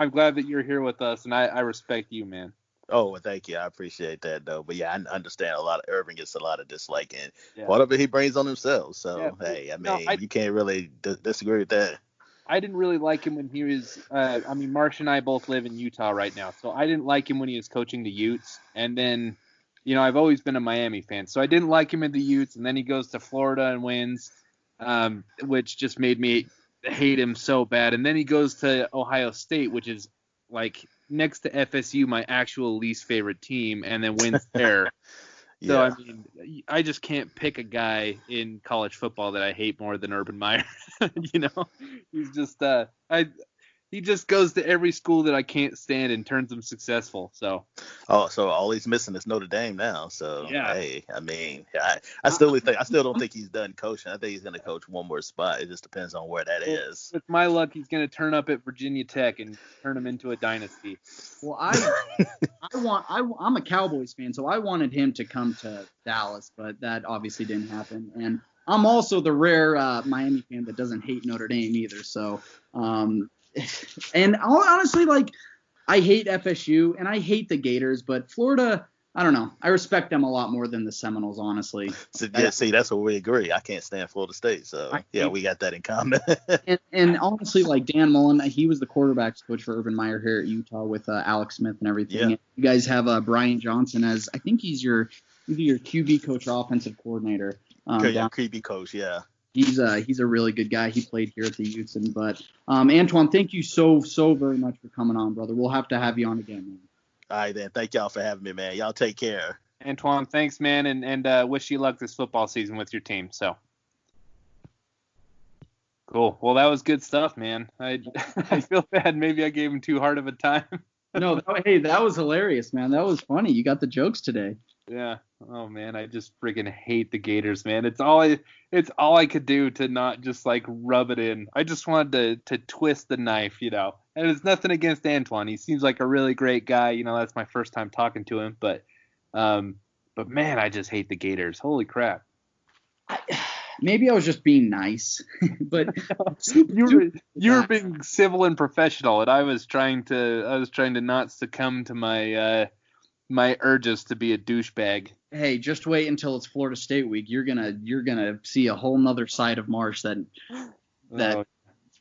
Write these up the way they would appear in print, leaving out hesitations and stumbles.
I'm glad that you're here with us, and I respect you, man. Oh, well, thank you. I appreciate that, though. But yeah, I understand a lot of Irvin gets a lot of dislike, and Yeah. part of it he brings on himself. Yeah. So hey, I No, mean, you can't really disagree with that. I didn't really like him when he was. Marsh and I both live in Utah right now, so I didn't like him when he was coaching the Utes. And then, I've always been a Miami fan, so I didn't like him in the Utes. And then he goes to Florida and wins, which just made me hate him so bad. And then he goes to Ohio State, which is like next to FSU, my actual least favorite team, and then wins there. So, Yeah. I mean, I just can't pick a guy in college football that I hate more than Urban Meyer. He's just he just goes to every school that I can't stand and turns them successful. So, Oh, so all he's missing is Notre Dame now. So yeah. hey, I mean, I still don't think he's done coaching. I think he's going to coach one more spot. It just depends on where that is. With my luck, he's going to turn up at Virginia Tech and turn him into a dynasty. Well, I'm a Cowboys fan, so I wanted him to come to Dallas, but that obviously didn't happen. And I'm also the rare Miami fan that doesn't hate Notre Dame either. So, and honestly, like, I hate FSU and I hate the Gators, but Florida, I don't know. I respect them a lot more than the Seminoles, honestly. So, yeah, see, that's where we agree. I can't stand Florida State, so yeah, we got that in common. and honestly, like Dan Mullen, he was the quarterbacks coach for Urban Meyer here at Utah with Alex Smith and everything. Yeah. And you guys have Brian Johnson as, I think he's either your QB coach or offensive coordinator. QB coach, yeah. He's a really good guy. He played here at the Utes. But Antwan, thank you so very much for coming on, brother. We'll have to have you on again, man. All right, then. Thank y'all for having me, man. Y'all take care. Antwan, thanks, man, and wish you luck this football season with your team. So cool. Well, that was good stuff, man. I feel bad. Maybe I gave him too hard of a time. No, hey, that was hilarious, man. That was funny. You got the jokes today. Yeah. Oh man, I just freaking hate the Gators, man. It's all I could do to not just like rub it in. I just wanted to twist the knife, And it's nothing against Antwan. He seems like a really great guy. That's my first time talking to him, but man, I just hate the Gators. Holy crap. Maybe I was just being nice, but you were being civil and professional, and I was trying to not succumb to my urges to be a douchebag. Hey, just wait until it's Florida State week. You're gonna see a whole nother side of Marsh that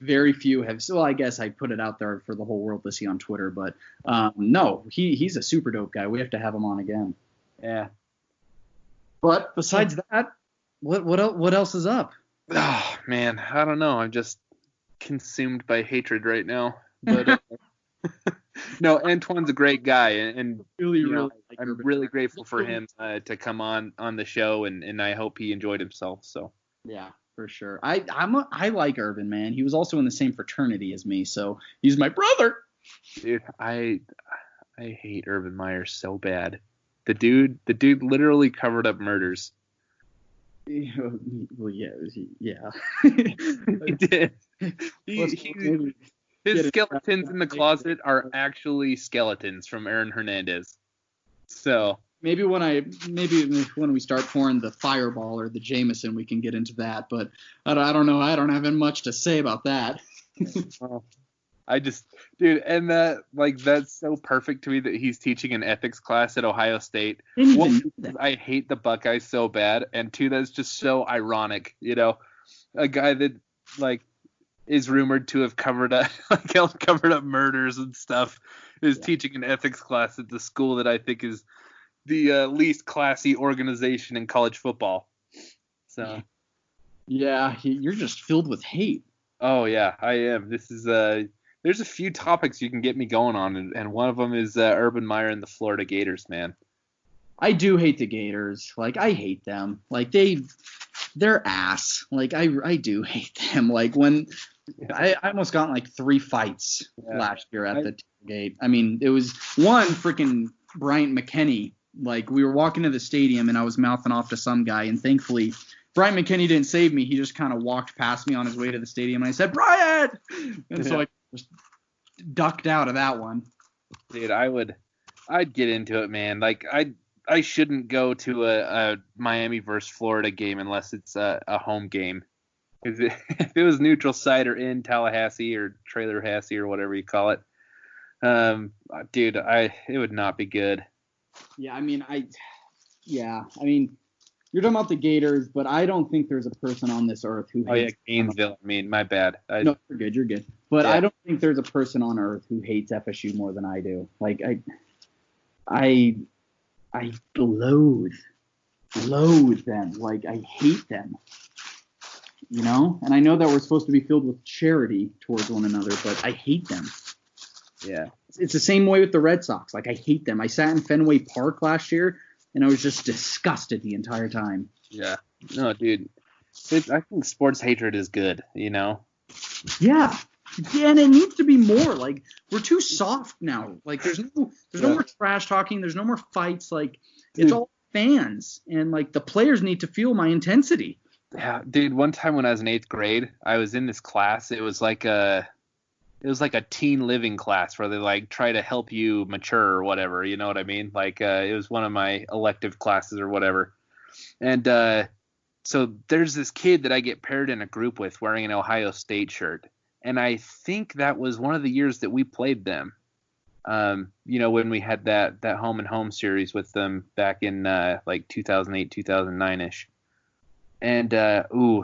very few have. So I guess I put it out there for the whole world to see on Twitter. But no, he's a super dope guy. We have to have him on again. Yeah. But besides that, what else is up? Oh man, I don't know. I'm just consumed by hatred right now. But no, Antwan's a great guy, and I'm really grateful for him to come on the show, and I hope he enjoyed himself. So yeah, for sure. I like Urban, man. He was also in the same fraternity as me, so he's my brother. Dude, I hate Urban Meyer so bad. The dude literally covered up murders. Well, yeah. He did. His skeletons in the closet are actually skeletons from Aaron Hernandez. So maybe when we start pouring the Fireball or the Jameson, we can get into that. But I don't know. I don't have much to say about that. And that's so perfect to me that he's teaching an ethics class at Ohio State. One, I hate the Buckeyes so bad, and two, that's just so ironic. A guy that is rumored to have covered up murders and stuff is teaching an ethics class at the school that I think is the least classy organization in college football. So yeah, you're just filled with hate. Oh yeah, I am. This is there's a few topics you can get me going on, and one of them is Urban Meyer and the Florida Gators, man. I do hate the Gators. I hate them. They're ass. I do hate them. When I almost got in 3 fights last year at the tailgate. I mean, it was one freaking Bryant McKinney. We were walking to the stadium and I was mouthing off to some guy, and thankfully Bryant McKinney didn't save me. He just kind of walked past me on his way to the stadium, and I said, "Bryant!" And so I just ducked out of that one. Dude, I'd get into it, man. I shouldn't go to a Miami versus Florida game unless it's a home game. If it was neutral site or in Tallahassee or Trailer Hassee or whatever you call it, Dude, it would not be good. Yeah, I mean, you're talking about the Gators, but I don't think there's a person on this earth who hates. Oh yeah, Gainesville. I mean, my bad. No, you're good. But yeah. I don't think there's a person on earth who hates FSU more than I do. Like I loathe them. Like I hate them. You know? And I know that we're supposed to be filled with charity towards one another, but I hate them. Yeah. It's the same way with the Red Sox. Like I hate them. I sat in Fenway Park last year and I was just disgusted the entire time. Yeah. No, dude. I think sports hatred is good, you know? Yeah. Yeah, and it needs to be more. Like, we're too soft now. Like, there's no more trash talking. There's no more fights. Like, it's all fans. And, like, the players need to feel my intensity. Yeah, dude, one time when I was in 8th grade, I was in this class. It was like a teen living class where they, like, try to help you mature or whatever. You know what I mean? Like, it was one of my elective classes or whatever. And so there's this kid that I get paired in a group with wearing an Ohio State shirt. And I think that was one of the years that we played them. You know, when we had that home and home series with them back in like 2008, 2009-ish. And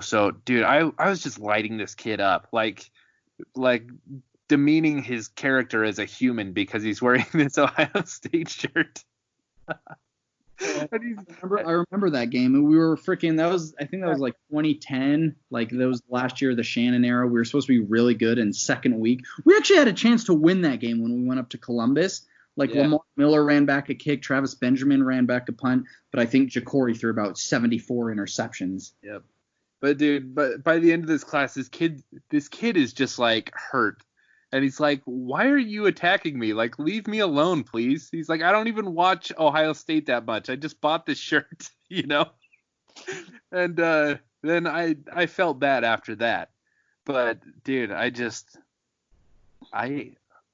so dude, I was just lighting this kid up, like demeaning his character as a human because he's wearing this Ohio State shirt. I remember that game, and we were freaking. I think that was like 2010. Like that was last year of the Shannon era. We were supposed to be really good in second week. We actually had a chance to win that game when we went up to Columbus. Like Lamar Miller ran back a kick, Travis Benjamin ran back a punt, but I think Ja'Cory threw about 74 interceptions. Yep. But dude, by the end of this class, this kid is just like hurt. And he's like, why are you attacking me? Like, leave me alone, please. He's like, I don't even watch Ohio State that much. I just bought this shirt, you know? And then I felt bad after that. But, dude, I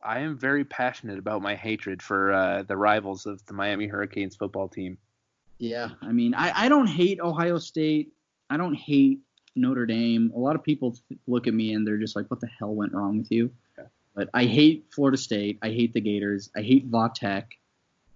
am very passionate about my hatred for the rivals of the Miami Hurricanes football team. Yeah, I mean, I don't hate Ohio State. I don't hate Notre Dame. A lot of people look at me and they're just like, what the hell went wrong with you? But I hate Florida State. I hate the Gators. I hate Vautech.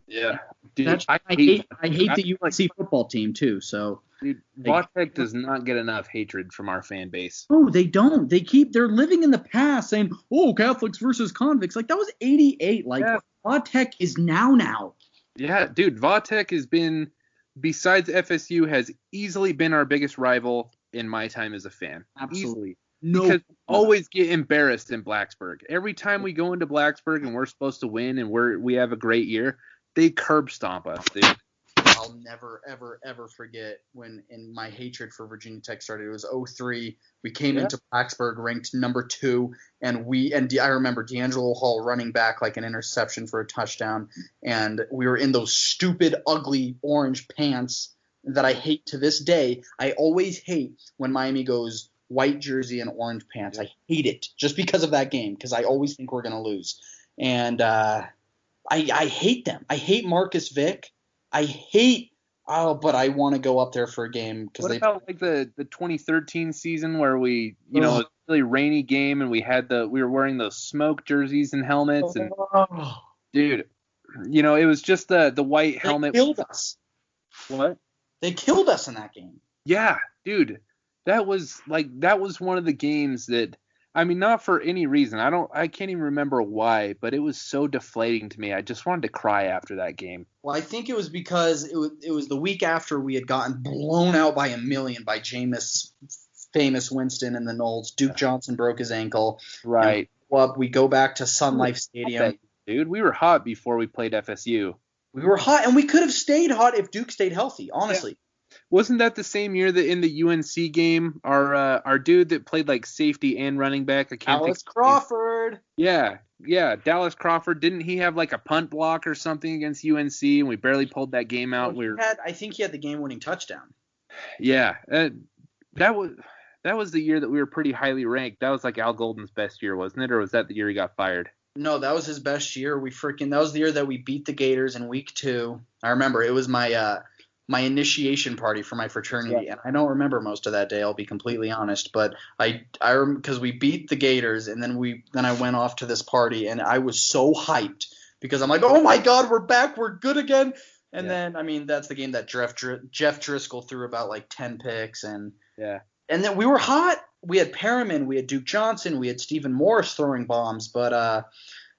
Yeah, dude. I hate the UNC football team too. So, dude, Vautech does not get enough hatred from our fan base. Oh, they don't. They're living in the past, saying, "Oh, Catholics versus convicts." Like that was '88. Like Vautech is now. Yeah, dude. Vautech has been, besides FSU, has easily been our biggest rival in my time as a fan. Absolutely. Easily. No, because we always get embarrassed in Blacksburg. Every time we go into Blacksburg and we're supposed to win and we have a great year, they curb stomp us, dude. I'll never, ever, ever forget when in my hatred for Virginia Tech started. It was 2003. We came into Blacksburg ranked number 2, and I remember D'Angelo Hall running back like an interception for a touchdown, and we were in those stupid, ugly orange pants that I hate to this day. I always hate when Miami goes white jersey and orange pants. I hate it just because of that game, because I always think we're going to lose. And I hate them. I hate Marcus Vick. But I want to go up there for a game. What about like the 2013 season where we, you know, it was a really rainy game and we were wearing those smoke jerseys and helmets and dude, you know, it was just the white helmet. They killed us. What? They killed us in that game. Yeah, dude. That was one of the games that, I mean, not for any reason. I can't even remember why, but it was so deflating to me. I just wanted to cry after that game. Well, I think it was because it was the week after we had gotten blown out by 1,000,000 by Jameis, famous Winston and the Knolls. Duke Johnson broke his ankle. Right. We go back to Sun Life Stadium. Dude, we were hot before we played FSU. We were hot, and we could have stayed hot if Duke stayed healthy, honestly. Yeah. Wasn't that the same year that in the UNC game, our dude that played like safety and running back, Dallas Crawford. Yeah, Dallas Crawford. Didn't he have like a punt block or something against UNC, and we barely pulled that game out? I think he had the game-winning touchdown. Yeah, that was the year that we were pretty highly ranked. That was like Al Golden's best year, wasn't it? Or was that the year he got fired? No, that was his best year. That was the year that we beat the Gators in week 2. I remember it was my my initiation party for my fraternity, and I don't remember most of that day. I'll be completely honest, but I because we beat the Gators, and then I went off to this party, and I was so hyped because I'm like, oh my God, we're back, we're good again. And then, I mean, that's the game that Jeff Driscoll threw about like 10 picks, and then we were hot. We had Perriman, we had Duke Johnson, we had Stephen Morris throwing bombs, but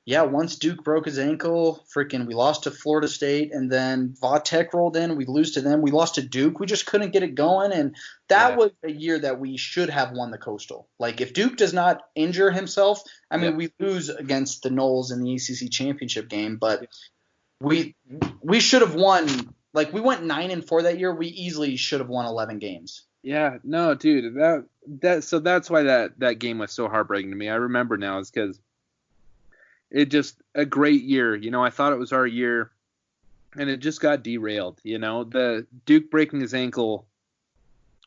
once Duke broke his ankle, we lost to Florida State, and then Vatek rolled in. We lose to them. We lost to Duke. We just couldn't get it going, and that was a year that we should have won the Coastal. Like, if Duke does not injure himself, I mean, we lose against the Noles in the ACC championship game, but we should have won. Like, we went 9-4 that year. We easily should have won 11 games. Yeah, no, dude, so that's why that game was so heartbreaking to me. I remember now is because it just a great year. You know, I thought it was our year, and it just got derailed. You know, the Duke breaking his ankle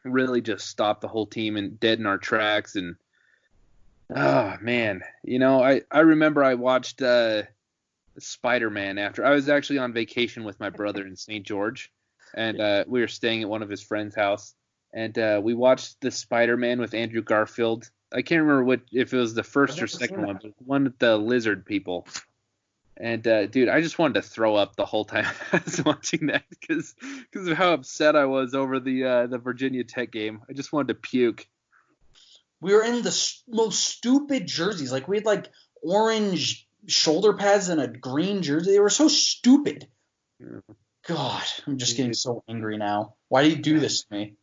really just stopped the whole team and dead in our tracks. And oh man, you know, I remember I watched Spider-Man after I was actually on vacation with my brother in St. George, and we were staying at one of his friend's house, and we watched the Spider-Man with Andrew Garfield. I can't remember if it was the first or second one, but one with the lizard people. And dude, I just wanted to throw up the whole time I was watching that because of how upset I was over the Virginia Tech game. I just wanted to puke. We were in the most stupid jerseys. Like, we had like orange shoulder pads and a green jersey. They were so stupid. Yeah. God, I'm just getting so angry now. Why do you do this to me?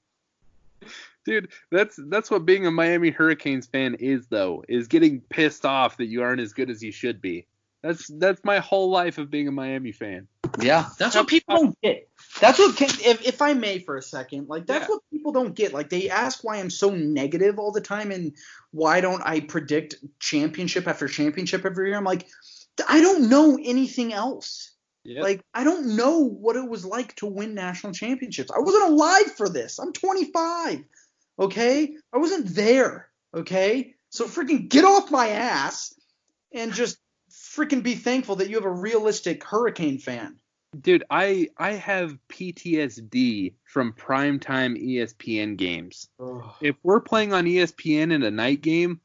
Dude, that's what being a Miami Hurricanes fan is, though, is getting pissed off that you aren't as good as you should be. That's my whole life of being a Miami fan. Yeah, that's what people don't get. That's what, if I may for a second, like, that's what people don't get. Like, they ask why I'm so negative all the time and why don't I predict championship after championship every year. I'm like, I don't know anything else. Yep. Like, I don't know what it was like to win national championships. I wasn't alive for this. I'm 25. Okay? I wasn't there. Okay? So freaking get off my ass and just freaking be thankful that you have a realistic Hurricane fan. Dude, I have PTSD from primetime ESPN games. Ugh. If we're playing on ESPN in a night game,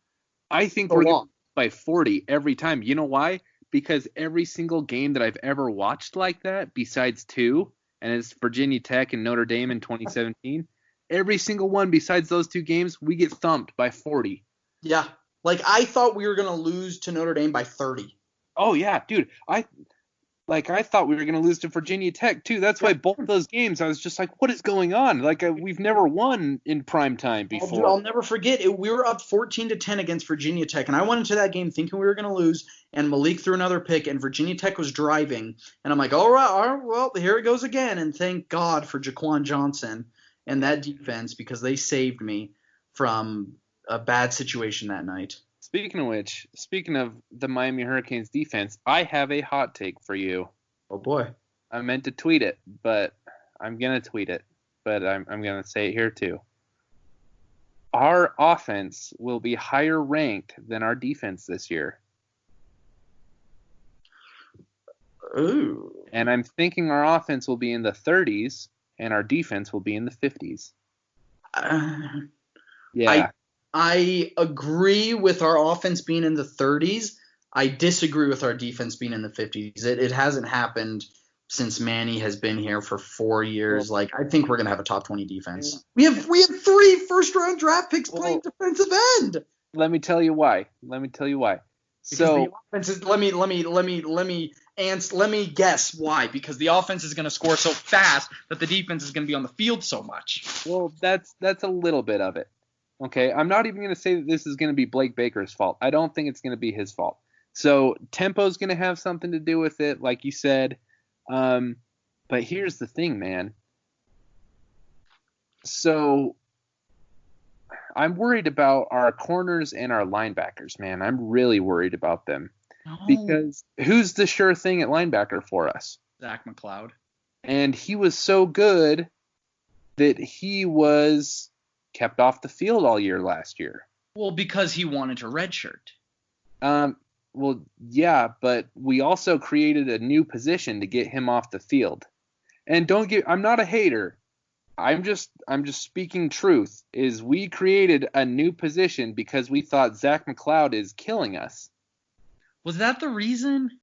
I think we're going by 40 every time. You know why? Because every single game that I've ever watched like that, besides two, and it's Virginia Tech and Notre Dame in 2017, every single one besides those two games, we get thumped by 40. Yeah. Like, I thought we were going to lose to Notre Dame by 30. Oh, yeah, dude. I thought we were going to lose to Virginia Tech, too. That's why both of those games, I was just like, what is going on? Like, we've never won in prime time before. I'll never forget it. We were up 14-10 against Virginia Tech, and I went into that game thinking we were going to lose, and Malik threw another pick, and Virginia Tech was driving. And I'm like, all right, well, here it goes again. And thank God for Jaquan Johnson and that defense, because they saved me from a bad situation that night. Speaking of which, speaking of the Miami Hurricanes defense, I have a hot take for you. Oh, boy. I meant to tweet it, but I'm going to tweet it. But I'm going to say it here, too. Our offense will be higher ranked than our defense this year. Ooh. And I'm thinking our offense will be in the 30s, and our defense will be in the 50s. Yeah. I agree with our offense being in the 30s. I disagree with our defense being in the 50s. It hasn't happened since Manny has been here for 4 years. Like, I think we're going to have a top 20 defense. We have 3 first-round draft picks playing defensive end. Let me tell you why. Because so the offense is, let me guess why. Because the offense is going to score so fast that the defense is going to be on the field so much. Well, that's a little bit of it. Okay, I'm not even going to say that this is going to be Blake Baker's fault. I don't think it's going to be his fault. So tempo's going to have something to do with it, like you said. But here's the thing, man. So I'm worried about our corners and our linebackers, man. I'm really worried about them. Oh. Because who's the sure thing at linebacker for us? Zach McLeod. And he was so good that he was kept off the field all year last year. Well, because he wanted to redshirt. Well, yeah, but we also created a new position to get him off the field. And I'm not a hater. I'm just speaking truth. Is we created a new position because we thought Zach McLeod is killing us. Was that the reason?